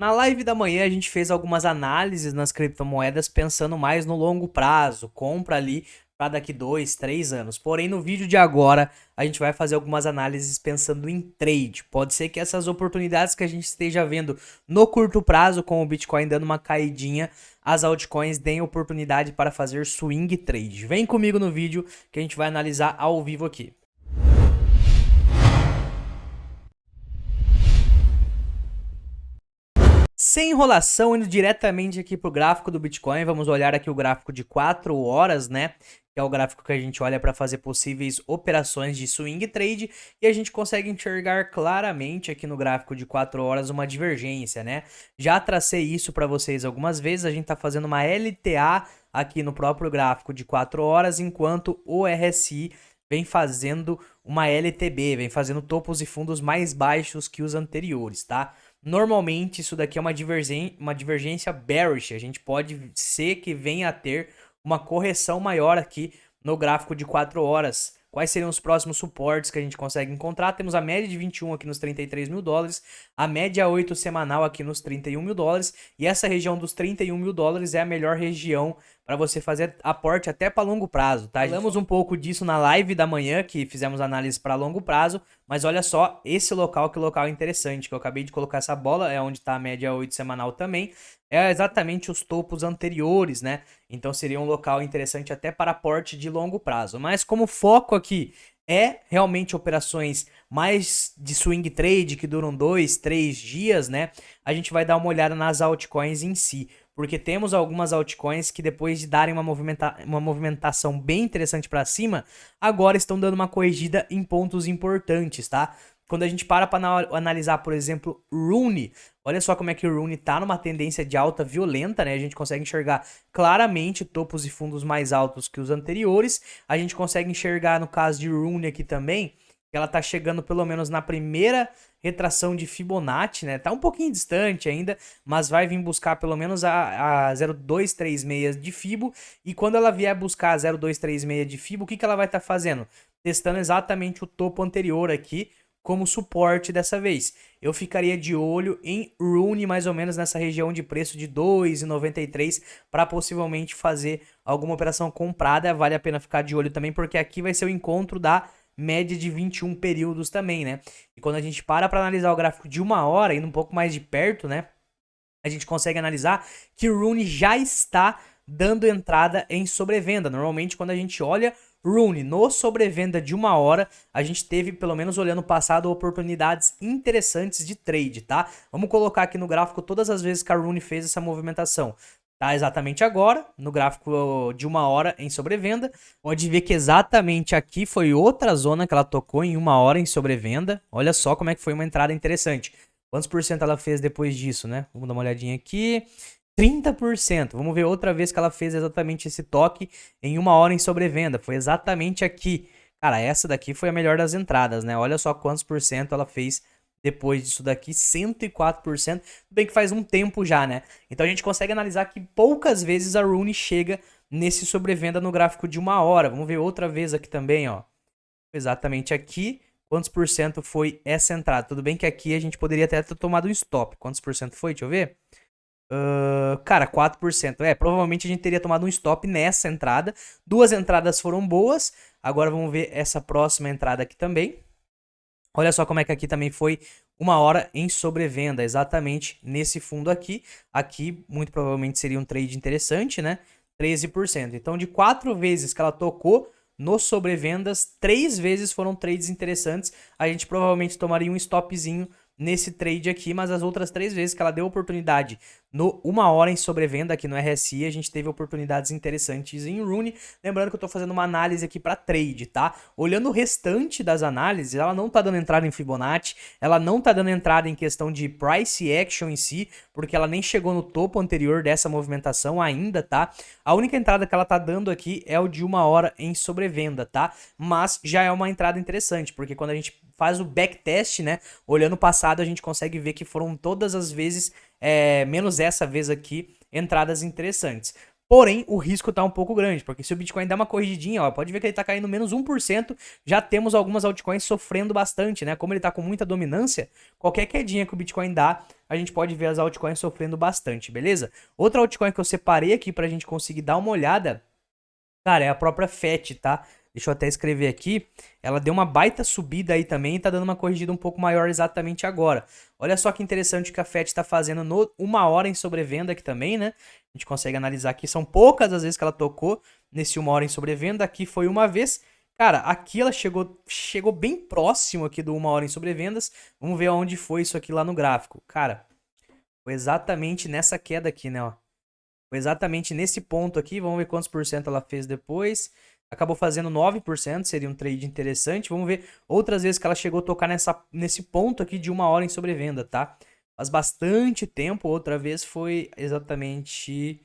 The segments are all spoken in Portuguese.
Na live da manhã a gente fez algumas análises nas criptomoedas pensando mais no longo prazo, compra ali para daqui 2, 3 anos. Porém, no vídeo de agora a gente vai fazer algumas análises pensando em trade. Pode ser que essas oportunidades que a gente esteja vendo no curto prazo, com o Bitcoin dando uma caidinha, as altcoins deem oportunidade para fazer swing trade. Vem comigo no vídeo que a gente vai analisar ao vivo aqui. Sem enrolação, indo diretamente aqui para o gráfico do Bitcoin, vamos olhar aqui o gráfico de 4 horas, né? Que é o gráfico que a gente olha para fazer possíveis operações de swing trade e a gente consegue enxergar claramente aqui no gráfico de 4 horas uma divergência, né? Já tracei isso para vocês algumas vezes, a gente está fazendo uma LTA aqui no próprio gráfico de 4 horas, enquanto o RSI vem fazendo uma LTB, vem fazendo topos e fundos mais baixos que os anteriores, tá? Normalmente isso daqui é uma divergência bearish, a gente pode ser que venha a ter uma correção maior aqui no gráfico de 4 horas. Quais seriam os próximos suportes que a gente consegue encontrar? Temos a média de 21 aqui nos 33 mil dólares, a média 8 semanal aqui nos 31 mil dólares, e essa região dos 31 mil dólares é a melhor região para você fazer aporte até para longo prazo, tá? Falamos um pouco disso na live da manhã, que fizemos análise para longo prazo, mas olha só esse local, que local interessante, que eu acabei de colocar essa bola, é onde está a média 8 semanal também, é exatamente os topos anteriores, né? Então seria um local interessante até para aporte de longo prazo. Mas como foco aqui é realmente operações mais de swing trade, que duram 2, 3 dias, né? A gente vai dar uma olhada nas altcoins em si. Porque temos algumas altcoins que depois de darem uma movimentação bem interessante para cima, agora estão dando uma corrigida em pontos importantes, tá? Quando a gente para analisar, por exemplo, Rune, olha só como é que o Rune tá numa tendência de alta violenta, né? A gente consegue enxergar claramente topos e fundos mais altos que os anteriores. A gente consegue enxergar, no caso de Rune aqui também, que ela tá chegando pelo menos na primeira retração de Fibonacci, né? Tá um pouquinho distante ainda, mas vai vir buscar pelo menos a 0,236 de Fibo. E quando ela vier buscar a 0,236 de Fibo, o que ela vai estar fazendo? Testando exatamente o topo anterior aqui como suporte dessa vez. Eu ficaria de olho em Rune mais ou menos nessa região de preço de 2,93 para possivelmente fazer alguma operação comprada. Vale a pena ficar de olho também, porque aqui vai ser o encontro da média de 21 períodos também, né? E quando a gente para analisar o gráfico de uma hora, indo um pouco mais de perto, né? A gente consegue analisar que o Rune já está dando entrada em sobrevenda. Normalmente, quando a gente olha Rune no sobrevenda de uma hora, a gente teve, pelo menos olhando o passado, oportunidades interessantes de trade, tá? Vamos colocar aqui no gráfico todas as vezes que a Rune fez essa movimentação. Tá exatamente agora, no gráfico de uma hora em sobrevenda. Pode ver que exatamente aqui foi outra zona que ela tocou em uma hora em sobrevenda. Olha só como é que foi uma entrada interessante. Quantos por cento ela fez depois disso, né? Vamos dar uma olhadinha aqui. 30%. Vamos ver outra vez que ela fez exatamente esse toque em uma hora em sobrevenda. Foi exatamente aqui. Cara, essa daqui foi a melhor das entradas, né? Olha só quantos por cento ela fez depois disso daqui, 104%. Tudo bem que faz um tempo já, né? Então a gente consegue analisar que poucas vezes a Rune chega nesse sobrevenda no gráfico de uma hora. Vamos ver outra vez aqui também, ó. Exatamente aqui. Quantos por cento foi essa entrada? Tudo bem que aqui a gente poderia até ter tomado um stop. Quantos por cento foi? Deixa eu ver. Cara, 4%. Provavelmente a gente teria tomado um stop nessa entrada. Duas entradas foram boas. Agora vamos ver essa próxima entrada aqui também. Olha só como é que aqui também foi uma hora em sobrevenda, exatamente nesse fundo aqui. Aqui, muito provavelmente, seria um trade interessante, né? 13%. Então, de 4 vezes que ela tocou nos sobrevendas, 3 vezes foram trades interessantes. A gente provavelmente tomaria um stopzinho nesse trade aqui, mas as outras 3 vezes que ela deu oportunidade no uma hora em sobrevenda aqui no RSI, a gente teve oportunidades interessantes em Rune. Lembrando que eu tô fazendo uma análise aqui para trade, tá? Olhando o restante das análises, ela não tá dando entrada em Fibonacci, ela não tá dando entrada em questão de price action em si, porque ela nem chegou no topo anterior dessa movimentação ainda, tá? A única entrada que ela tá dando aqui é o de uma hora em sobrevenda, tá? Mas já é uma entrada interessante, porque quando a gente faz o backtest, né? Olhando o passado, a gente consegue ver que foram todas as vezes, menos essa vez aqui, entradas interessantes. Porém, o risco tá um pouco grande, porque se o Bitcoin dá uma corrigidinha, ó, pode ver que ele tá caindo menos 1%, já temos algumas altcoins sofrendo bastante, né? Como ele tá com muita dominância, qualquer quedinha que o Bitcoin dá, a gente pode ver as altcoins sofrendo bastante, beleza? Outra altcoin que eu separei aqui pra gente conseguir dar uma olhada, cara, é a própria FET, tá? Deixa eu até escrever aqui. Ela deu uma baita subida aí também e tá dando uma corrigida um pouco maior exatamente agora. Olha só que interessante que a FET tá fazendo no 1 hora em sobrevenda aqui também, né? A gente consegue analisar aqui. São poucas as vezes que ela tocou nesse 1 hora em sobrevenda. Aqui foi uma vez. Cara, aqui ela chegou bem próximo aqui do 1 hora em sobrevendas. Vamos ver aonde foi isso aqui lá no gráfico. Cara, foi exatamente nessa queda aqui, né? Ó. Foi exatamente nesse ponto aqui. Vamos ver quantos por cento ela fez depois. Acabou fazendo 9%, seria um trade interessante. Vamos ver outras vezes que ela chegou a tocar nesse ponto aqui de 1 hora em sobrevenda, tá? Faz bastante tempo. Outra vez foi exatamente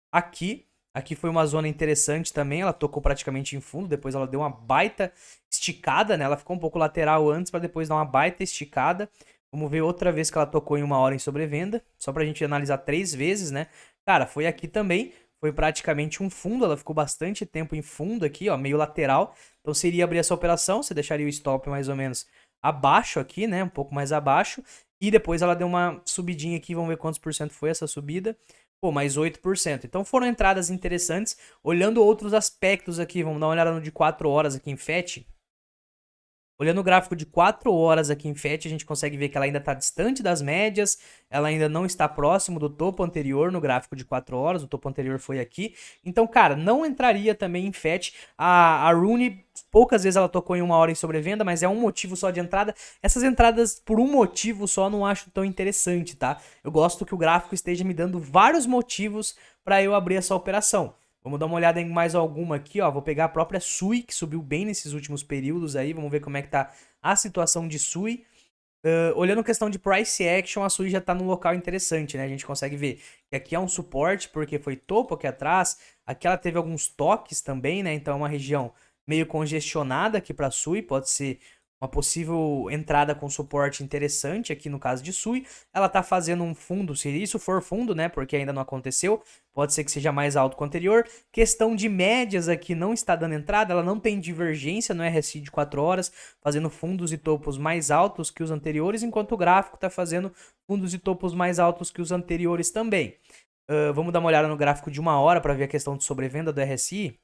aqui. Aqui foi uma zona interessante também. Ela tocou praticamente em fundo. Depois ela deu uma baita esticada, né? Ela ficou um pouco lateral antes para depois dar uma baita esticada. Vamos ver outra vez que ela tocou em 1 hora em sobrevenda. Só pra gente analisar 3 vezes, né? Cara, foi aqui também. Foi praticamente um fundo. Ela ficou bastante tempo em fundo aqui, ó. Meio lateral. Então seria abrir essa operação. Você deixaria o stop mais ou menos abaixo aqui, né? Um pouco mais abaixo. E depois ela deu uma subidinha aqui. Vamos ver quantos por cento foi essa subida. Pô, mais 8%. Então foram entradas interessantes. Olhando outros aspectos aqui. Vamos dar uma olhada no de 4 horas aqui em FET. Olhando o gráfico de 4 horas aqui em FET, a gente consegue ver que ela ainda está distante das médias, ela ainda não está próximo do topo anterior no gráfico de 4 horas, o topo anterior foi aqui. Então, cara, não entraria também em FET. A Rune, poucas vezes ela tocou em 1 hora em sobrevenda, mas é um motivo só de entrada. Essas entradas por um motivo só não acho tão interessante, tá? Eu gosto que o gráfico esteja me dando vários motivos para eu abrir essa operação. Vamos dar uma olhada em mais alguma aqui, ó. Vou pegar a própria Sui, que subiu bem nesses últimos períodos aí. Vamos ver como é que tá a situação de Sui. Olhando questão de price action, a Sui já tá num local interessante, né? A gente consegue ver que aqui é um suporte, porque foi topo aqui atrás. Aqui ela teve alguns toques também, né? Então é uma região meio congestionada aqui pra Sui. Pode ser uma possível entrada com suporte interessante aqui no caso de Sui. Ela tá fazendo um fundo, se isso for fundo, né? Porque ainda não aconteceu. Pode ser que seja mais alto que o anterior. Questão de médias aqui não está dando entrada. Ela não tem divergência no RSI de 4 horas, fazendo fundos e topos mais altos que os anteriores, enquanto o gráfico está fazendo fundos e topos mais altos que os anteriores também. Vamos dar uma olhada no gráfico de 1 hora para ver a questão de sobrevenda do RSI.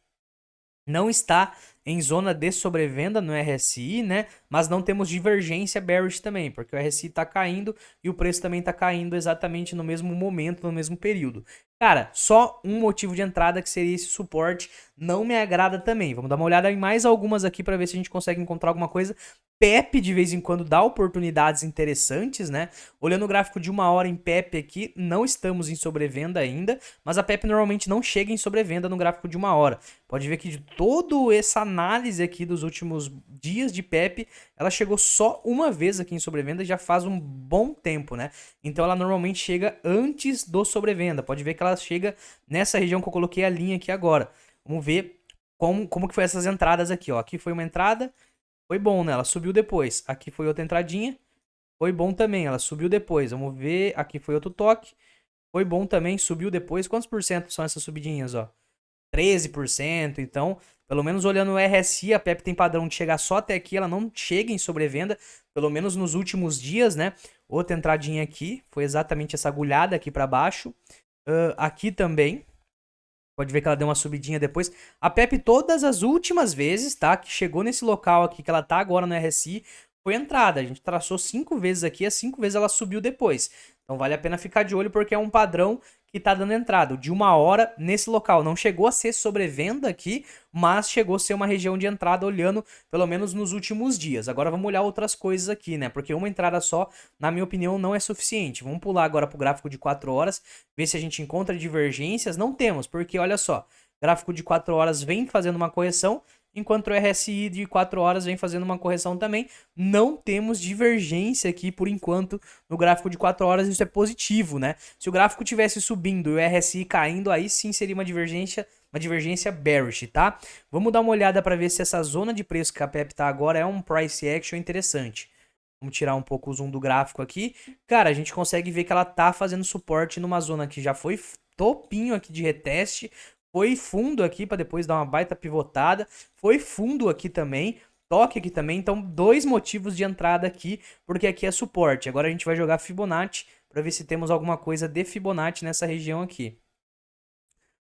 Não está em zona de sobrevenda no RSI, né? Mas não temos divergência bearish também, porque o RSI está caindo e o preço também está caindo exatamente no mesmo momento, no mesmo período. Cara, só um motivo de entrada que seria esse suporte não me agrada também. Vamos dar uma olhada em mais algumas aqui para ver se a gente consegue encontrar alguma coisa. PEP de vez em quando dá oportunidades interessantes, né? Olhando o gráfico de 1 hora em PEP aqui, não estamos em sobrevenda ainda, mas a PEP normalmente não chega em sobrevenda no gráfico de 1 hora. Pode ver que de toda essa análise aqui dos últimos dias de PEP, ela chegou só uma vez aqui em sobrevenda e já faz um bom tempo, né? Então ela normalmente chega antes do sobrevenda. Pode ver que ela chega nessa região que eu coloquei a linha aqui agora. Vamos ver como que foi essas entradas aqui, ó. Aqui foi uma entrada, foi bom, né? Ela subiu depois. Aqui foi outra entradinha, foi bom também, ela subiu depois. Vamos ver, aqui foi outro toque, foi bom também, subiu depois. Quantos por cento são essas subidinhas, ó? 13%, então, pelo menos olhando o RSI, a PEP tem padrão de chegar só até aqui, ela não chega em sobrevenda, pelo menos nos últimos dias, né? Outra entradinha aqui, foi exatamente essa agulhada aqui para baixo. Aqui também, pode ver que ela deu uma subidinha depois. A PEP todas as últimas vezes, tá? Que chegou nesse local aqui, que ela tá agora no RSI, foi entrada. A gente traçou 5 vezes aqui, as 5 vezes ela subiu depois. Então vale a pena ficar de olho porque é um padrão que tá dando entrada. De 1 hora nesse local. Não chegou a ser sobrevenda aqui, mas chegou a ser uma região de entrada olhando pelo menos nos últimos dias. Agora vamos olhar outras coisas aqui, né? Porque uma entrada só, na minha opinião, não é suficiente. Vamos pular agora pro gráfico de 4 horas, ver se a gente encontra divergências. Não temos, porque olha só, gráfico de 4 horas vem fazendo uma correção, enquanto o RSI de 4 horas vem fazendo uma correção também. Não temos divergência aqui por enquanto no gráfico de 4 horas, isso é positivo, né? Se o gráfico tivesse subindo e o RSI caindo, aí sim seria uma divergência bearish, tá? Vamos dar uma olhada para ver se essa zona de preço que a PEP tá agora é um price action interessante. Vamos tirar um pouco o zoom do gráfico aqui. Cara, a gente consegue ver que ela tá fazendo suporte numa zona que já foi topinho aqui de reteste, foi fundo aqui para depois dar uma baita pivotada, foi fundo aqui também, toque aqui também, então 2 motivos de entrada aqui, porque aqui é suporte. Agora a gente vai jogar Fibonacci para ver se temos alguma coisa de Fibonacci nessa região aqui.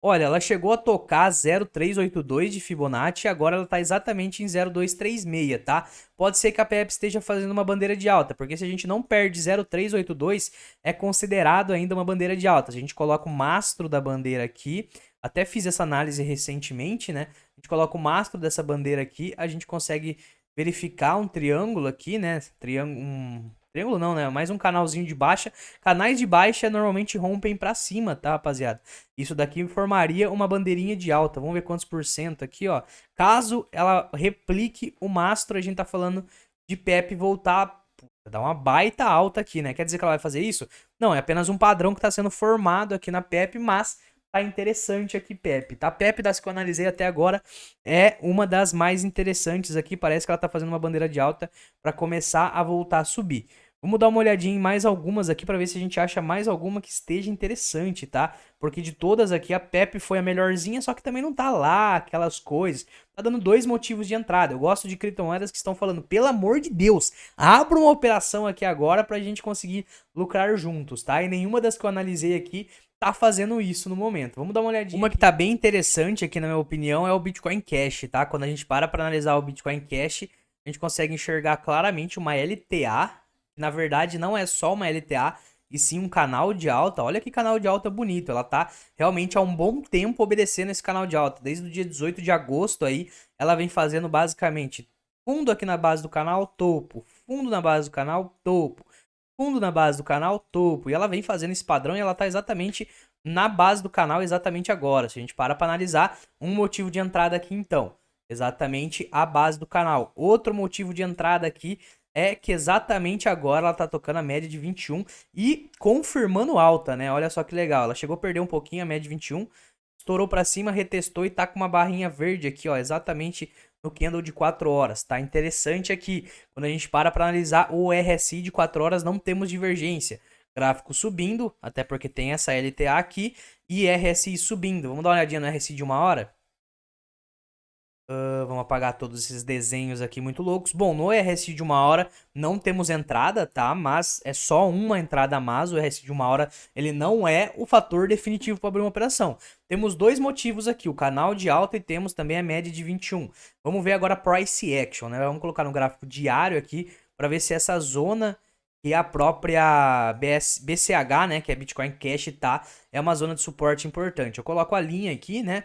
Olha, ela chegou a tocar 0,382 de Fibonacci e agora ela está exatamente em 0,236, tá? Pode ser que a PEP esteja fazendo uma bandeira de alta, porque se a gente não perde 0,382, é considerado ainda uma bandeira de alta. Se a gente coloca o mastro da bandeira aqui, até fiz essa análise recentemente, né? A gente coloca o mastro dessa bandeira aqui, a gente consegue verificar um triângulo aqui, né? Triângulo não, né? Mais um canalzinho de baixa. Canais de baixa normalmente rompem pra cima, tá, rapaziada? Isso daqui formaria uma bandeirinha de alta. Vamos ver quantos por cento aqui, ó. Caso ela replique o mastro, a gente tá falando de PEP voltar, dar uma baita alta aqui, né? Quer dizer que ela vai fazer isso? Não, é apenas um padrão que tá sendo formado aqui na PEP, mas tá interessante aqui, PEP, tá? PEP das que eu analisei até agora é uma das mais interessantes aqui. Parece que ela tá fazendo uma bandeira de alta para começar a voltar a subir. Vamos dar uma olhadinha em mais algumas aqui para ver se a gente acha mais alguma que esteja interessante, tá? Porque de todas aqui, a PEP foi a melhorzinha, só que também não tá lá aquelas coisas. Tá dando 2 motivos de entrada. Eu gosto de criptomoedas que estão falando, pelo amor de Deus, abra uma operação aqui agora pra gente conseguir lucrar juntos, tá? E nenhuma das que eu analisei aqui tá fazendo isso no momento. Vamos dar uma olhadinha. Uma que tá bem interessante aqui, na minha opinião, é o Bitcoin Cash, tá? Quando a gente para analisar o Bitcoin Cash, a gente consegue enxergar claramente uma LTA, que na verdade não é só uma LTA, e sim um canal de alta. Olha que canal de alta bonito. Ela tá realmente há um bom tempo obedecendo esse canal de alta. Desde o dia 18 de agosto aí, ela vem fazendo basicamente fundo aqui na base do canal, topo. Fundo na base do canal, topo. Fundo na base do canal, topo. E ela vem fazendo esse padrão e ela tá exatamente na base do canal exatamente agora. Se a gente para analisar, um motivo de entrada aqui então, exatamente a base do canal. Outro motivo de entrada aqui é que exatamente agora ela tá tocando a média de 21 e confirmando alta, né? Olha só que legal. Ela chegou a perder um pouquinho a média de 21, estourou para cima, retestou e tá com uma barrinha verde aqui, ó, exatamente no candle de 4 horas. Tá interessante aqui. Quando a gente para analisar o RSI de 4 horas, não temos divergência. Gráfico subindo, até porque tem essa LTA aqui, e RSI subindo. Vamos dar uma olhadinha no RSI de 1 hora? Vamos apagar todos esses desenhos aqui muito loucos. Bom, no RSI de 1 hora não temos entrada, tá? Mas é só uma entrada a mais. O RSI de 1 hora, ele não é o fator definitivo para abrir uma operação. Temos 2 motivos aqui, o canal de alta e temos também a média de 21. Vamos ver agora a Price Action, né? Vamos colocar no gráfico diário aqui para ver se essa zona que a própria BCH, né, que é Bitcoin Cash, tá, é uma zona de suporte importante. Eu coloco a linha aqui, né,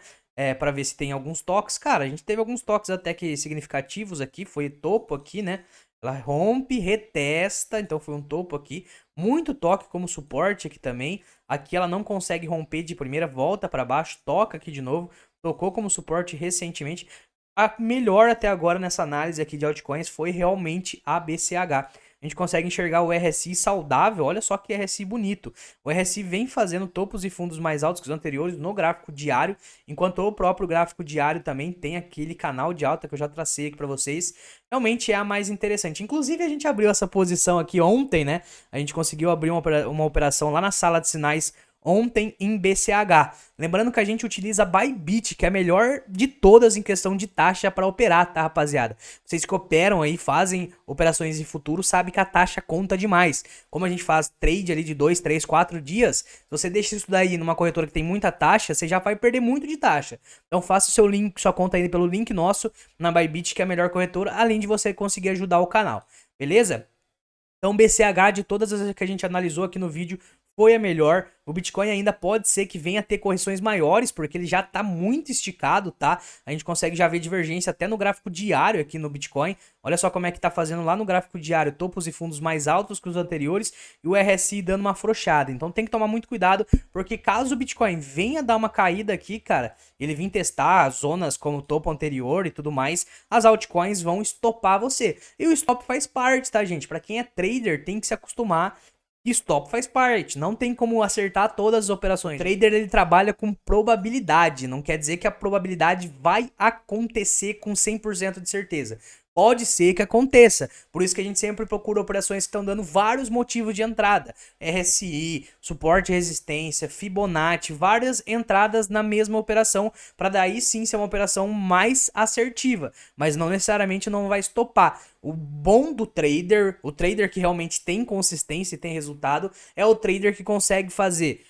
para ver se tem alguns toques. Cara, a gente teve alguns toques até que significativos aqui, foi topo aqui, né? Ela rompe, retesta, então foi um topo aqui. Muito toque como suporte aqui também. Aqui ela não consegue romper de primeira, volta para baixo, toca aqui de novo. Tocou como suporte recentemente. A melhor até agora nessa análise aqui de altcoins foi realmente a BCH. A gente consegue enxergar o RSI saudável, olha só que RSI bonito. O RSI vem fazendo topos e fundos mais altos que os anteriores no gráfico diário, enquanto o próprio gráfico diário também tem aquele canal de alta que eu já tracei aqui para vocês. Realmente é a mais interessante. Inclusive a gente abriu essa posição aqui ontem, né? A gente conseguiu abrir uma operação lá na sala de sinais ontem em BCH. Lembrando que a gente utiliza a Bybit, que é a melhor de todas em questão de taxa para operar, tá, rapaziada? Vocês que operam aí, fazem operações em futuro, sabem que a taxa conta demais. Como a gente faz trade ali de 2, 3, 4 dias, se você deixa isso daí numa corretora que tem muita taxa, você já vai perder muito de taxa. Então faça o seu link, sua conta aí pelo link nosso na Bybit, que é a melhor corretora, além de você conseguir ajudar o canal. Beleza? Então BCH, de todas as que a gente analisou aqui no vídeo, foi a melhor. O Bitcoin ainda pode ser que venha a ter correções maiores, porque ele já está muito esticado, tá? A gente consegue já ver divergência até no gráfico diário aqui no Bitcoin. Olha só como é que tá fazendo lá no gráfico diário, topos e fundos mais altos que os anteriores e o RSI dando uma afrouxada. Então tem que tomar muito cuidado, porque caso o Bitcoin venha dar uma caída aqui, cara, ele vir testar zonas como o topo anterior e tudo mais, as altcoins vão estopar você. E o stop faz parte, tá, gente? Para quem é trader, tem que se acostumar. Stop faz parte, não tem como acertar todas as operações. O trader, ele trabalha com probabilidade, não quer dizer que a probabilidade vai acontecer com 100% de certeza. Pode ser que aconteça. Por isso que a gente sempre procura operações que estão dando vários motivos de entrada. RSI, suporte e resistência, Fibonacci, várias entradas na mesma operação, para daí sim ser uma operação mais assertiva, mas não necessariamente não vai estopar. O bom do trader, o trader que realmente tem consistência e tem resultado, é o trader que consegue fazer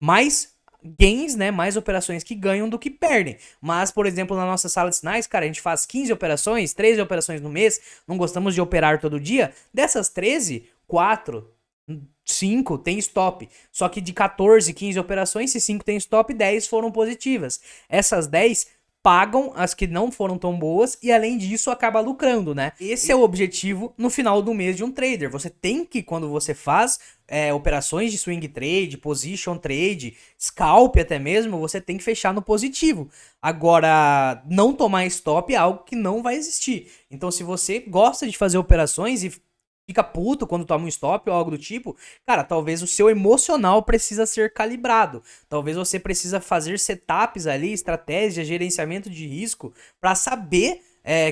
mais gains, né, mais operações que ganham do que perdem. Mas, por exemplo, na nossa sala de sinais, cara, a gente faz 15 operações, 13 operações no mês, não gostamos de operar todo dia. Dessas 13, 4, 5 tem stop. Só que de 14, 15 operações, se 5 tem stop, 10 foram positivas. Essas 10 pagam as que não foram tão boas e além disso acaba lucrando, né? Esse é o objetivo no final do mês de um trader. Você tem que, quando você faz operações de swing trade, position trade, scalp até mesmo, você tem que fechar no positivo. Agora, não tomar stop é algo que não vai existir. Então, se você gosta de fazer operações e fica puto quando toma um stop ou algo do tipo, cara, talvez o seu emocional precisa ser calibrado. Talvez você precisa fazer setups ali, estratégias, gerenciamento de risco para saber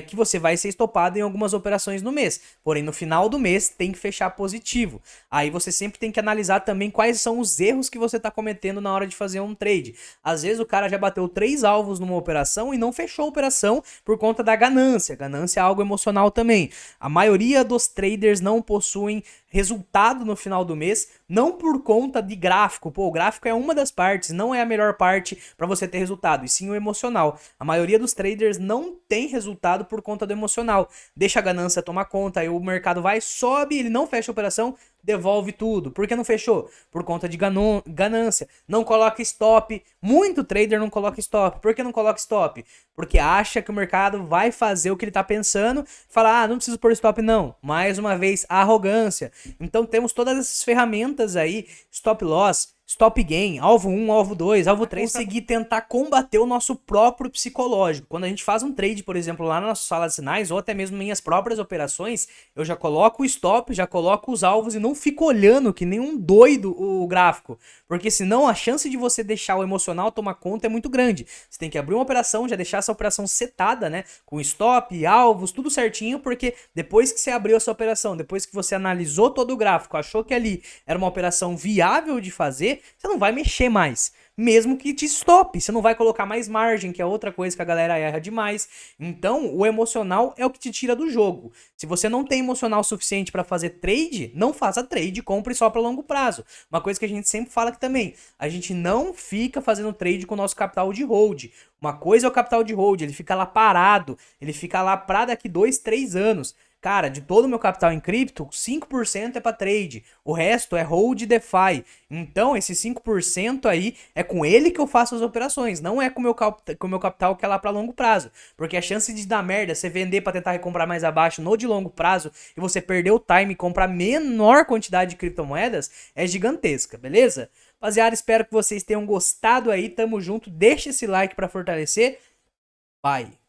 que você vai ser estopado em algumas operações no mês. Porém, no final do mês tem que fechar positivo. Aí você sempre tem que analisar também quais são os erros que você está cometendo na hora de fazer um trade. Às vezes o cara já bateu 3 alvos numa operação e não fechou a operação por conta da ganância. Ganância é algo emocional também. A maioria dos traders não possuem resultado no final do mês, não por conta de gráfico. Pô, o gráfico é uma das partes, não é a melhor parte para você ter resultado, e sim o emocional. A maioria dos traders não tem resultado por conta do emocional. Deixa a ganância tomar conta, aí o mercado vai, sobe, ele não fecha a operação, devolve tudo. Por que não fechou? Por conta de ganância. Não coloca stop. Muito trader não coloca stop. Por que não coloca stop? Porque acha que o mercado vai fazer o que ele tá pensando. Fala, não preciso pôr stop não. Mais uma vez, arrogância. Então temos todas essas ferramentas aí, stop loss, stop gain, alvo 1, alvo 2, alvo 3, conseguir tentar combater o nosso próprio psicológico. Quando a gente faz um trade, por exemplo, lá na nossa sala de sinais, ou até mesmo minhas próprias operações, eu já coloco o stop, já coloco os alvos e não fico olhando que nem um doido o gráfico. Porque senão a chance de você deixar o emocional tomar conta é muito grande. Você tem que abrir uma operação, já deixar essa operação setada, né? Com stop, alvos, tudo certinho, porque depois que você abriu essa operação, depois que você analisou todo o gráfico, achou que ali era uma operação viável de fazer, você não vai mexer mais. Mesmo que te stop, você não vai colocar mais margem, que é outra coisa que a galera erra demais. Então, o emocional é o que te tira do jogo. Se você não tem emocional suficiente para fazer trade, não faça trade, compre só para longo prazo. Uma coisa que a gente sempre fala aqui também, a gente não fica fazendo trade com o nosso capital de hold. Uma coisa é o capital de hold, ele fica lá parado, ele fica lá para daqui 2, 3 anos. Cara, de todo o meu capital em cripto, 5% é para trade, o resto é hold DeFi. Então, esse 5% aí é com ele que eu faço as operações, não é com o meu capital que é lá para longo prazo. Porque a chance de dar merda, você vender para tentar recomprar mais abaixo no de longo prazo e você perder o time e comprar menor quantidade de criptomoedas é gigantesca, beleza? Rapaziada, espero que vocês tenham gostado aí, tamo junto, deixa esse like para fortalecer. Bye!